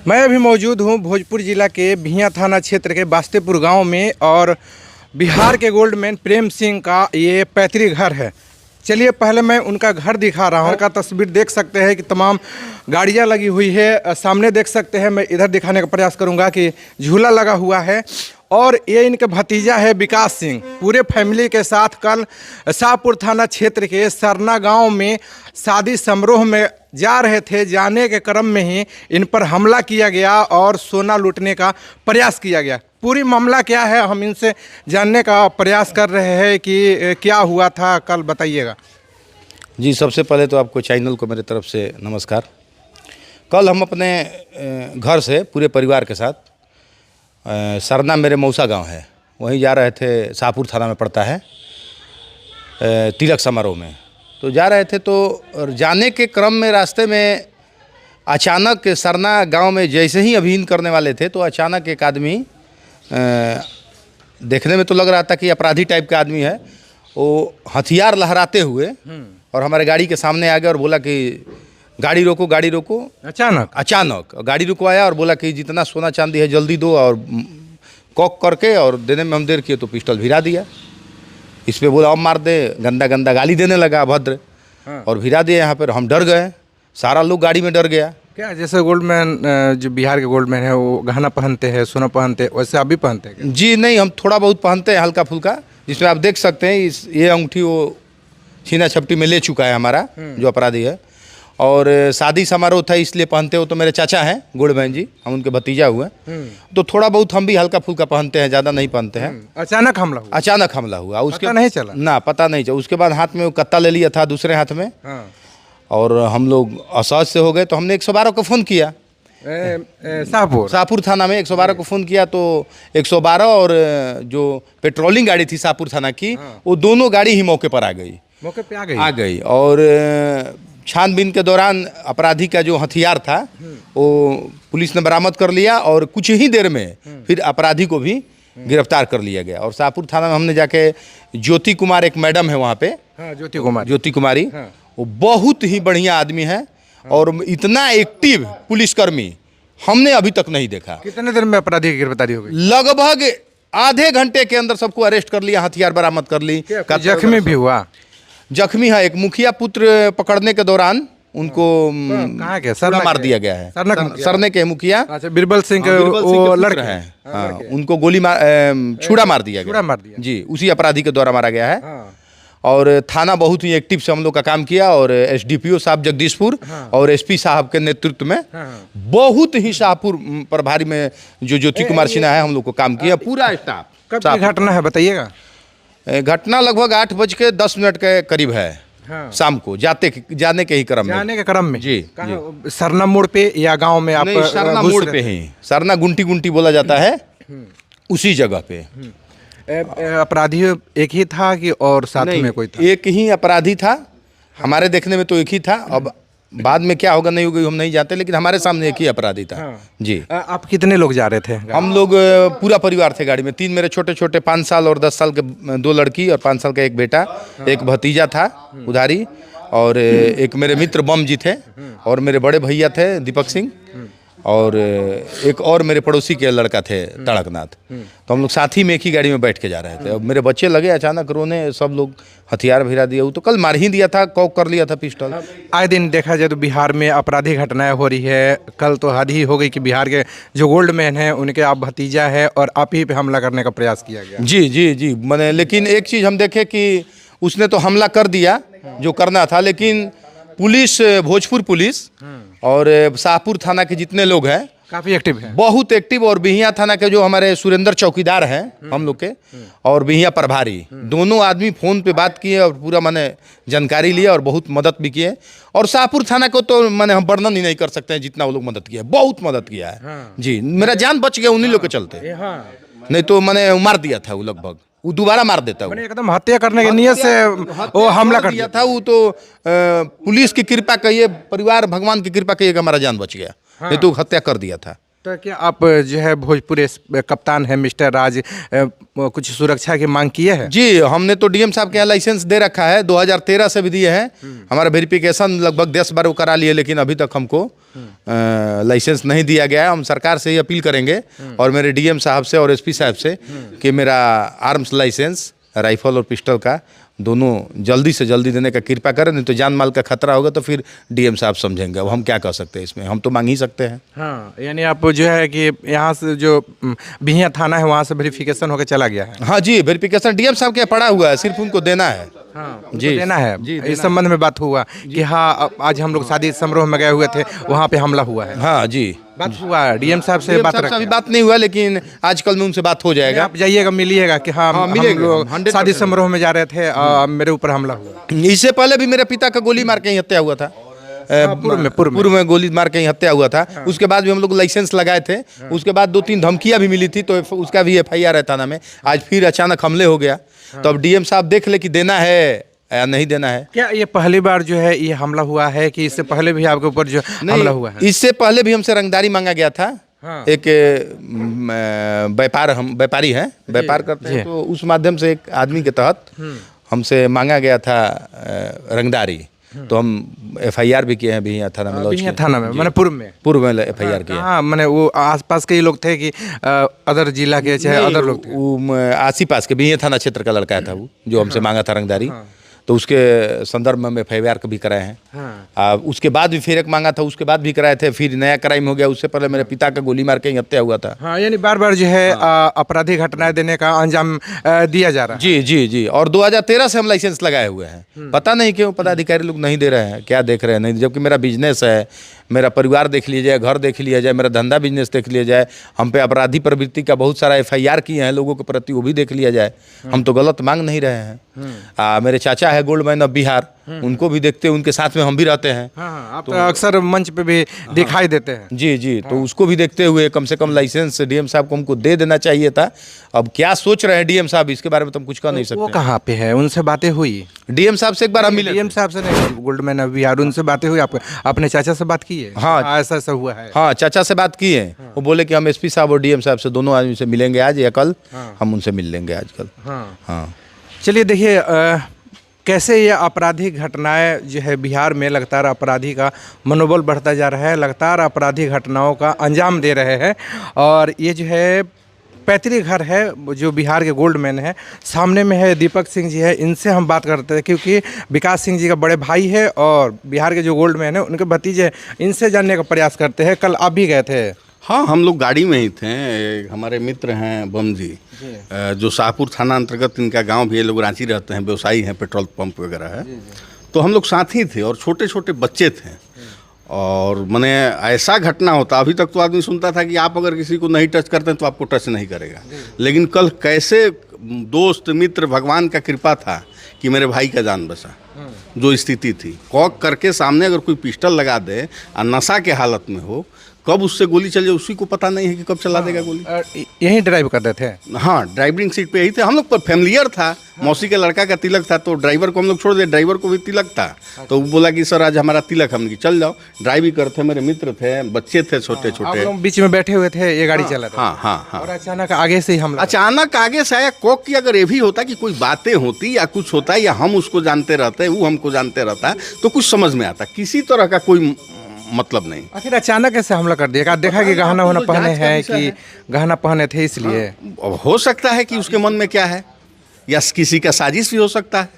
मैं अभी मौजूद हूँ भोजपुर जिला के बिहियां थाना क्षेत्र के बास्तेपुर गांव में और बिहार के गोल्डमैन प्रेम सिंह का ये पैतृक घर है। चलिए पहले मैं उनका घर दिखा रहा हूँ। का तस्वीर देख सकते हैं कि तमाम गाड़ियाँ लगी हुई है। सामने देख सकते हैं, मैं इधर दिखाने का प्रयास करूँगा कि झूला लगा हुआ है और ये इनका भतीजा है विकास सिंह। पूरे फैमिली के साथ कल शाहपुर थाना क्षेत्र के सरना गांव में शादी समारोह में जा रहे थे। जाने के क्रम में ही इन पर हमला किया गया और सोना लूटने का प्रयास किया गया। पूरी मामला क्या है हम इनसे जानने का प्रयास कर रहे हैं कि क्या हुआ था कल, बताइएगा। जी, सबसे पहले तो आपको चैनल को मेरे तरफ से नमस्कार। कल हम अपने घर से पूरे परिवार के साथ सरना मेरे मौसा गांव है, वहीं जा रहे थे। शाहपुर थाना में पड़ता है। तिलक समारोह में तो जा रहे थे, तो जाने के क्रम में रास्ते में अचानक सरना गांव में जैसे ही अभियान करने वाले थे तो अचानक एक आदमी, देखने में तो लग रहा था कि अपराधी टाइप का आदमी है, वो हथियार लहराते हुए और हमारे गाड़ी के सामने आ गया और बोला कि गाड़ी रोको, गाड़ी रोको। अचानक गाड़ी रुकवाया और बोला कि जितना सोना चांदी है जल्दी दो, और कॉक करके और देने में हम देर किए तो पिस्टल भिरा दिया। इस पे बोला अब मार दे, गंदा गंदा गाली देने लगा अभद्र। और भिरा दिया। यहाँ पर हम डर गए, सारा लोग गाड़ी में डर गया। क्या जैसे गोल्डमैन, जो बिहार के गोल्डमैन है वो गहना पहनते हैं, सोना पहनते हैं, वैसे आप भी पहनते हैं? जी नहीं, हम थोड़ा बहुत पहनते हैं, हल्का फुल्का, जिसमें आप देख सकते हैं ये अंगूठी वो छीना छपटी में ले चुका है हमारा जो अपराधी है। और शादी समारोह था इसलिए पहनते हो, तो मेरे चाचा हैं गोल्डमैन जी, हम उनके भतीजा हुए, तो थोड़ा बहुत हम भी हल्का फुल्का पहनते हैं, ज़्यादा नहीं पहनते हैं। अचानक हमला हुआ, उसके नहीं चला ना, पता नहीं चला। उसके बाद हाथ में वो कत्ता ले लिया था, दूसरे हाथ में। और हम लोग असहज से हो गए, तो हमने 112 को फ़ोन किया। शाहपुर थाना में 112 को फ़ोन किया, तो 112 और जो पेट्रोलिंग गाड़ी थी शाहपुर थाना की, वो दोनों गाड़ी ही मौके पर आ गई। और छानबीन के दौरान अपराधी का जो हथियार था वो पुलिस ने बरामद कर लिया और कुछ ही देर में फिर अपराधी को भी गिरफ्तार कर लिया गया। और शाहपुर थाना में हमने जाके ज्योति कुमार, एक मैडम है वहाँ पे, ज्योति कुमारी, वो बहुत ही बढ़िया आदमी है और इतना एक्टिव पुलिसकर्मी हमने अभी तक नहीं देखा। कितने देर में अपराधी की गिरफ्तारी हो गई? लगभग आधे घंटे के अंदर सबको अरेस्ट कर लिया, हथियार बरामद कर ली। जख्मी भी हुआ? जख्मी है एक मुखिया पुत्र, पकड़ने के दौरान उनको सरना मार दिया गया है। सरने के मुखिया, अच्छा, बीरबल सिंह के वो लड़के हैं, उनको गोली छुरा मार दिया गया जी, उसी अपराधी के द्वारा मारा गया है। और थाना बहुत ही एक्टिव से हम लोग का काम किया, और एसडीपीओ साहब जगदीशपुर और एसपी साहब के नेतृत्व में बहुत ही शाहपुर प्रभारी में जो ज्योति कुमार सिन्हा है, हम लोग को काम किया, पूरा स्टाफ। कब की घटना है बताइएगा? घटना लगभग 8:10 के करीब है। शाम को जाने के क्रम में जी। सरना मोड़ पे या गांव में? आप सरना मोड़ पे ही, सरना गुंटी बोला जाता है, उसी जगह पे। अपराधी एक ही था कि और साथ में कोई था? एक ही अपराधी था, हमारे देखने में तो एक ही था। अब बाद में क्या होगा नहीं होगा हम नहीं जानते, लेकिन हमारे सामने एक ही अपराधी था। जी। आप कितने लोग जा रहे थे? हम लोग पूरा परिवार थे गाड़ी में। 3 मेरे छोटे छोटे 5 साल और 10 साल के 2 लड़की और 5 साल का एक बेटा, एक भतीजा था उधारी, और एक मेरे मित्र बम जी थे, और मेरे बड़े भैया थे दीपक सिंह, और एक और मेरे पड़ोसी के लड़का थे तड़कनाथ। तो हम लोग साथ ही में एक ही गाड़ी में बैठ के जा रहे थे। अब मेरे बच्चे लगे अचानक रोने, सब लोग हथियार भिरा दिया। वो तो कल मार ही दिया था, कॉक कर लिया था पिस्टल। आए दिन देखा जाए तो बिहार में आपराधिक घटनाएं हो रही है। कल तो हद ही हो गई कि बिहार के जो गोल्डमैन है उनके आप भतीजा है और आप ही पे हमला करने का प्रयास किया गया। जी मैंने, लेकिन एक चीज़ हम देखे कि उसने तो हमला कर दिया जो करना था, लेकिन पुलिस, भोजपुर पुलिस और शाहपुर थाना के जितने लोग हैं काफ़ी एक्टिव हैं, बहुत एक्टिव। और बिहियां थाना के जो हमारे सुरेंद्र चौकीदार हैं हम लोग के, और बिहियां प्रभारी, दोनों आदमी फ़ोन पे बात किए और पूरा मैंने जानकारी लिया और बहुत मदद भी किए। और शाहपुर थाना को तो मैंने हम वर्णन ही नहीं कर सकते हैं जितना वो लोग मदद किया है, बहुत मदद किया है। जी, मेरा जान बच गया उन्हीं लोग के चलते, नहीं तो मैंने मार दिया था। वो लगभग वो दोबारा मार देता है, एकदम हत्या करने की नीयत से वो हमला कर दिया था। वो तो पुलिस की कृपा कहिए, परिवार भगवान की कृपा कहिए कि हमारा जान बच गया, नहीं तो हत्या कर दिया था। तो क्या आप जो है भोजपुर कप्तान है मिस्टर राज, कुछ सुरक्षा की मांग किए हैं? जी, हमने तो डीएम साहब के यहाँ लाइसेंस दे रखा है, 2013 से भी दिए हैं। हमारा वेरिफिकेशन लगभग 10 बार वो करा लिए, लेकिन अभी तक हमको लाइसेंस नहीं दिया गया है। हम सरकार से ही अपील करेंगे और मेरे डीएम साहब से और एसपी साहब से कि मेरा आर्म्स लाइसेंस राइफल और पिस्टल का दोनों जल्दी से जल्दी देने का कृपा करें, नहीं तो जान माल का खतरा होगा तो फिर डीएम साहब समझेंगे। अब हम क्या कर सकते हैं इसमें, हम तो मांग ही सकते हैं। हाँ, यानी आप जो है कि यहाँ से जो बिहिया थाना है वहाँ से वेरिफिकेशन होकर चला गया है? हाँ जी, वेरिफिकेशन डीएम साहब के पड़ा हुआ है, सिर्फ उनको देना है। हाँ, जी देना है। जी, इस संबंध में बात हुआ कि हाँ आज हम लोग शादी समारोह में गए हुए थे, वहाँ पे हमला हुआ है। हाँ जी, बात हुआ डीएम साहब से? बात अभी बात नहीं हुआ, लेकिन आजकल में उनसे बात हो जाएगा। आप जाइएगा, मिलिएगा कि हाँ हम लोग 100% शादी समारोह में जा रहे थे, मेरे ऊपर हमला हुआ। इससे पहले भी मेरे पिता का गोली मार के ही हत्या हुआ था। पूर्व में गोली मार के ही हत्या हुआ था। उसके बाद भी हम लोग लाइसेंस लगाए थे। उसके बाद 2-3 धमकियां भी मिली थी, तो उसका भी FIR है थाना में। आज फिर अचानक हमले हो गया, तो अब डीएम साहब देख ले कि देना है या नहीं देना है। क्या ये पहली बार जो है ये हमला हुआ है कि इससे पहले भी आपके ऊपर जो हमला हुआ है? इससे पहले भी हमसे रंगदारी मांगा गया था। हाँ। एक हम व्यापारी हैं, व्यापार करते हैं, तो उस माध्यम से एक आदमी के तहत हमसे मांगा गया था रंगदारी। तो हम FIR भी किए हैं बिहिया थाना में। बिहिया थाना में मैंने पूर्व में FIR किया। हाँ, मैंने वो आसपास के ही लोग थे कि अदर जिला के चाहे अदर लोग थे? वो आसी पास के बिहिया थाना क्षेत्र का लड़का था वो, जो हमसे मांगा था रंगदारी। तो उसके संदर्भ में FIR भी कराए हैं। उसके बाद भी फिर एक मांगा था, उसके बाद भी कराए थे। फिर नया क्राइम हो गया, उससे पहले मेरे पिता का गोली मार के ही हत्या हुआ था। हाँ, यानी बार बार जो है आपराधिक घटनाएं देने का अंजाम दिया जा रहा है। जी जी जी, और 2013 से हम लाइसेंस लगाए हुए हैं। पता नहीं क्यों पदाधिकारी लोग नहीं दे रहे हैं, क्या देख रहे हैं नहीं, जबकि मेरा बिजनेस है, मेरा परिवार देख लिया जाए, घर देख लिया जाए, मेरा धंधा बिजनेस देख लिया जाए, हम पे अपराधी प्रवृत्ति का बहुत सारा FIR किए हैं लोगों के प्रति, वो भी देख लिया जाए। हम तो गलत मांग नहीं रहे हैं। मेरे चाचा है गोल्ड मैन ऑफ बिहार, उनको भी देखते हैं, उनके साथ में हम भी रहते हैं। हाँ, आप तो अक्सर मंच पे भी दिखाई देते हैं। जी जी, तो उसको भी देखते हुए कम से कम लाइसेंस डीएम साहब को हमको दे देना चाहिए था। अब क्या सोच रहे हैं डीएम साहब, इसके बारे में तो हम कुछ कह नहीं सकते। वो कहाँ पे है? उनसे बातें हुई? डीएम साहब से एक बार हम मिले। डीएम साहब से नहीं, गोल्डमैन ऑफ बिहार, उनसे बातें हुई? आपको अपने चाचा से बात की है? हाँ, ऐसा हुआ है। हाँ, चाचा से बात की है। वो बोले कि हम एसपी साहब और डीएम साहब से दोनों आदमी से मिलेंगे आज या कल। हम उनसे मिल लेंगे आज कल। हाँ, चलिए देखिए कैसे ये आपराधिक घटनाएं जो है बिहार में लगातार अपराधी का मनोबल बढ़ता जा रहा है, लगातार आपराधिक घटनाओं का अंजाम दे रहे हैं। और ये जो है पैतृक घर है जो बिहार के गोल्डमैन है, सामने में है दीपक सिंह जी है, इनसे हम बात करते हैं क्योंकि विकास सिंह जी का बड़े भाई है और बिहार के जो गोल्डमैन है उनके भतीजे, इनसे जानने का प्रयास करते हैं। कल आप भी गए थे? हाँ, हम लोग गाड़ी में ही थे। हमारे मित्र हैं बम जी, जो शाहपुर थाना अंतर्गत इनका गांव भी है, लोग रांची रहते हैं, व्यवसायी हैं, पेट्रोल पंप वगैरह है। तो हम लोग साथ ही थे और छोटे छोटे बच्चे थे। और मैंने ऐसा घटना होता, अभी तक तो आदमी सुनता था कि आप अगर किसी को नहीं टच करते हैं तो आपको टच नहीं करेगा, लेकिन कल कैसे दोस्त मित्र, भगवान का कृपा था कि मेरे भाई का जान बचा। जो स्थिति थी, कॉक करके सामने अगर कोई पिस्टल लगा दे और नशा के हालत में हो, कब उससे गोली चल जाए उसी को पता नहीं है कि कब चला देगा गोली। यहीं ड्राइव करते थे? हाँ, ड्राइविंग सीट पे ही थे हम लोग, पर फैमिलियर था। मौसी के लड़का का तिलक था, तो ड्राइवर को हम लोग छोड़ दिए, ड्राइवर को भी तिलक था। तो वो बोला कि सर आज हमारा तिलक, हमने चल जाओ। ड्राइविंग करते, मेरे मित्र थे, बच्चे थे छोटे छोटे, बीच में बैठे हुए थे, ये गाड़ी चला था। हाँ हाँ हाँ। और अचानक आगे से ही हमला? अचानक आगे से आया। कॉक की अगर ये भी होता कि कोई बातें होती या कुछ होता या हम उसको जानते रहते, वो हमको जानते रहता, तो कुछ समझ में आता। किसी तरह का कोई मतलब नहीं। आखिर अचानक ऐसे हमला कर दिया? देखा कि गहना वहना पहने हैं, कि गहना पहने थे इसलिए? हो सकता है कि उसके मन में क्या है, या किसी का साजिश भी हो सकता है।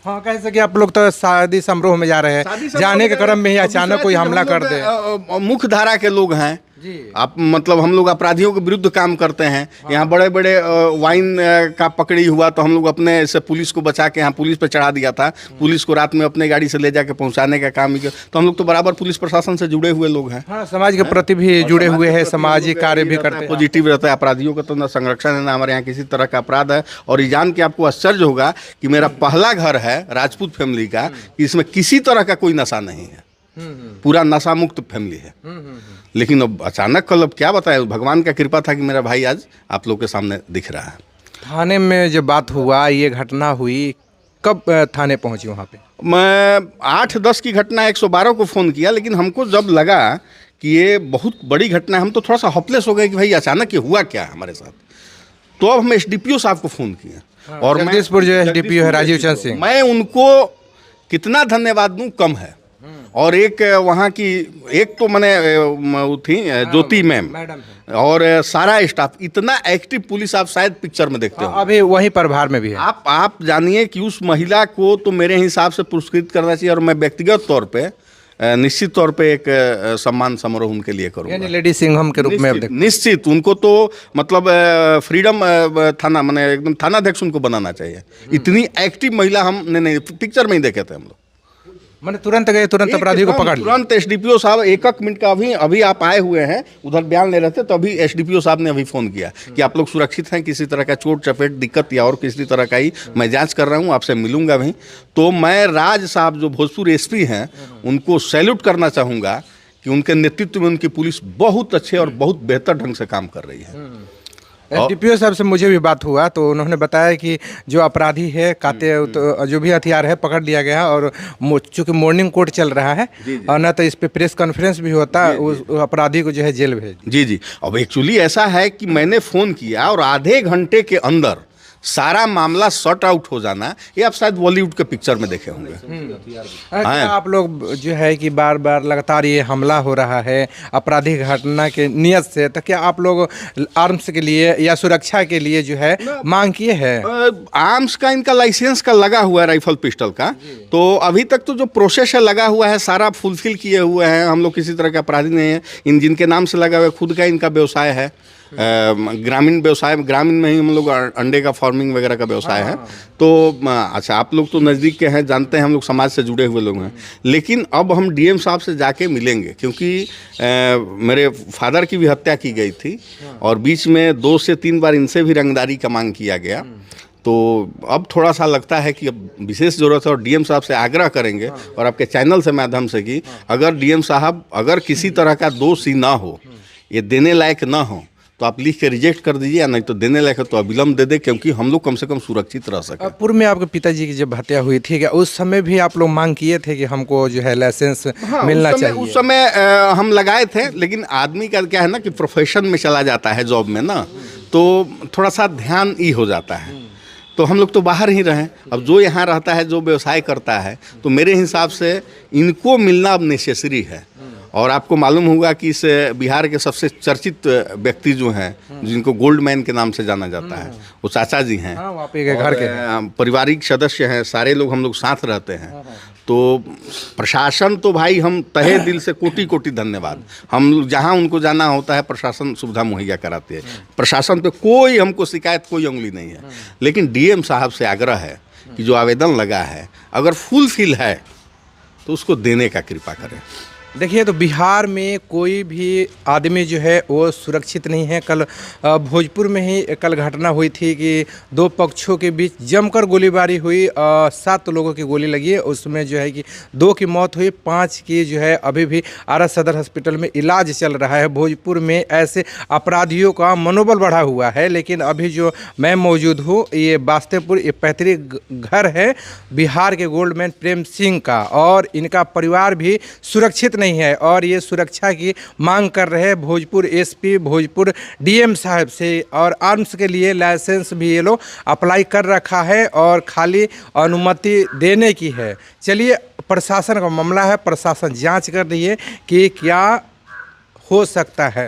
हाँ, कह सके आप लोग तो शादी समारोह में जा रहे हैं, जाने के क्रम में ही अचानक कोई हमला कर दे। मुख्य धारा के लोग हैं जी। आप, मतलब हम लोग अपराधियों के विरुद्ध काम करते हैं। यहाँ बड़े बड़े वाइन का पकड़ी हुआ तो हम लोग अपने से पुलिस को बचा के यहाँ पुलिस पे चढ़ा दिया था। पुलिस को रात में अपने गाड़ी से ले जाके पहुँचाने का काम किया। तो हम लोग तो बराबर पुलिस प्रशासन से जुड़े हुए लोग हैं। हाँ, समाज के प्रति भी जुड़े हुए हैं, सामाजिक कार्य भी करते हैं। पॉजिटिव रहता है। अपराधियों का तो ना संरक्षण है, ना हमारे यहाँ किसी तरह का अपराध है। और ये जान के आपको आश्चर्य होगा कि मेरा पहला घर है राजपूत फैमिली का, कि इसमें किसी तरह का कोई नशा नहीं है, पूरा नशा मुक्त फैमिली है। लेकिन अब अचानक कल, अब क्या बताए, भगवान का कृपा था कि मेरा भाई आज आप लोग के सामने दिख रहा है। थाने में जब बात हुआ, ये घटना हुई, कब थाने पहुंची वहाँ पे? मैं 8-10 की घटना 112 को फ़ोन किया, लेकिन हमको जब लगा कि ये बहुत बड़ी घटना है। हम तो थोड़ा सा हॉपलेस हो गए कि भाई अचानक ये हुआ क्या है हमारे साथ। तो अब हम एसडीपीओ साहब को फ़ोन किए और जगदीशपुर जो एसडीपीओ है राजीव चंद्र सिंह, मैं उनको कितना धन्यवाद दूं कम है। और एक वहाँ की एक तो मैंने वो थी ज्योति मैम और सारा स्टाफ इतना एक्टिव पुलिस आप शायद पिक्चर में देखते हो। अभी वहीं प्रभार में भी है। आप जानिए कि उस महिला को तो मेरे हिसाब से पुरस्कृत करना चाहिए और मैं व्यक्तिगत तौर पे निश्चित तौर पे एक सम्मान समारोह उनके लिए करूँगा, यानी लेडी सिंघम के रूप में। निश्चित उनको तो मतलब फ्रीडम थाना मैंने एकदम थानाध्यक्ष उनको बनाना चाहिए। इतनी एक्टिव महिला हमने नहीं पिक्चर में ही देखे थे हम लोग। मैंने तुरंत गए, तुरंत अपराधी को पकड़ लिया। तुरंत एसडीपीओ साहब एक मिनट का अभी आप आए हुए हैं उधर बयान ले रहे थे तो अभी एसडीपीओ साहब ने अभी फ़ोन किया कि आप लोग सुरक्षित हैं, किसी तरह का चोट चपेट दिक्कत या और किसी तरह का ही मैं जांच कर रहा हूं, आपसे मिलूंगा भी। तो मैं राज साहब जो भोजपुर एसपी हैं उनको सैल्यूट करना चाहूँगा कि उनके नेतृत्व में उनकी पुलिस बहुत अच्छे और बहुत बेहतर ढंग से काम कर रही है। एसडीपीओ साहब से मुझे भी बात हुआ तो उन्होंने बताया कि जो अपराधी है काते तो जो भी हथियार है पकड़ लिया गया और चूँकि मॉर्निंग कोर्ट चल रहा है और न तो इस पे प्रेस कॉन्फ्रेंस भी होता है, उस अपराधी को जो है जेल भेज। जी अब एक्चुअली ऐसा है कि मैंने फ़ोन किया और आधे घंटे के अंदर सारा मामला सॉर्ट आउट हो जाना, ये आप शायद बॉलीवुड के पिक्चर में देखे होंगे। आप लोग जो है कि बार बार लगातार ये हमला हो रहा है आपराधिक घटना के नियत से, तो क्या आप लोग आर्म्स के लिए या सुरक्षा के लिए जो है मांग किए हैं? आर्म्स का इनका लाइसेंस का लगा हुआ है, राइफल पिस्टल का, तो अभी तक तो जो प्रोसेस है लगा हुआ है सारा फुलफिल किए हुए हैं। हम लोग किसी तरह का अपराधी नहीं है। इन जिनके नाम से लगा हुआ है खुद का इनका व्यवसाय है, ग्रामीण व्यवसाय, ग्रामीण में ही हम लोग अंडे का फार्मिंग वगैरह का व्यवसाय है। तो अच्छा आप लोग तो नज़दीक के हैं, जानते हैं, हम लोग समाज से जुड़े हुए लोग हैं। लेकिन अब हम डीएम साहब से जाके मिलेंगे क्योंकि मेरे फादर की भी हत्या की गई थी और बीच में 2 से 3 बार इनसे भी रंगदारी का मांग किया गया। तो अब थोड़ा सा लगता है कि अब विशेष ज़रूरत है और डीएम साहब से आग्रह करेंगे और आपके चैनल से माध्यम से कि अगर डीएम साहब अगर किसी तरह का दोष ही ना हो, ये देने लायक ना हो, तो आप लिख के रिजेक्ट कर दीजिए, या नहीं तो देने लायक है तो अविलंब दे दे, क्योंकि हम लोग कम से कम सुरक्षित रह सकें। पूर्व में आपके पिताजी की जब हत्या हुई थी, क्या उस समय भी आप लोग मांग किए थे कि हमको जो है लाइसेंस मिलना चाहिए? उस समय हम लगाए थे, लेकिन आदमी का क्या है ना कि प्रोफेशन में चला जाता है जॉब में ना, तो थोड़ा सा ध्यान ही हो जाता है। तो हम लोग तो बाहर ही रहें। अब जो यहाँ रहता है, जो व्यवसाय करता है, तो मेरे हिसाब से इनको मिलना अब नेसेसरी है। और आपको मालूम होगा कि इस बिहार के सबसे चर्चित व्यक्ति जो हैं, जिनको गोल्ड मैन के नाम से जाना जाता है, वो चाचा जी हैं। घर के पारिवारिक सदस्य हैं, सारे लोग हम लोग साथ रहते हैं। तो प्रशासन तो भाई हम तहे दिल से कोटि कोटि धन्यवाद। हम जहाँ उनको जाना होता है प्रशासन सुविधा मुहैया कराती है। प्रशासन पे कोई हमको शिकायत, कोई उंगली नहीं है। लेकिन डीएम साहब से आग्रह है कि जो आवेदन लगा है अगर फुलफिल है तो उसको देने का कृपा करें। देखिए, तो बिहार में कोई भी आदमी जो है वो सुरक्षित नहीं है। कल भोजपुर में ही कल घटना हुई थी कि 2 पक्षों के बीच जमकर गोलीबारी हुई, 7 लोगों की गोली लगी है। उसमें जो है कि 2 की मौत हुई, 5 की जो है अभी भी आरा सदर हॉस्पिटल में इलाज चल रहा है। भोजपुर में ऐसे अपराधियों का मनोबल बढ़ा हुआ है। लेकिन अभी जो मैं मौजूद हूँ, ये बास्तेपुर, ये पैतृक घर है बिहार के गोल्डमैन प्रेम सिंह का, और इनका परिवार भी सुरक्षित नहीं है और ये सुरक्षा की मांग कर रहे हैं भोजपुर एसपी, भोजपुर डीएम साहब से। और आर्म्स के लिए लाइसेंस भी ये लोग अप्लाई कर रखा है और खाली अनुमति देने की है। चलिए, प्रशासन का मामला है, प्रशासन जांच कर रही है कि क्या हो सकता है।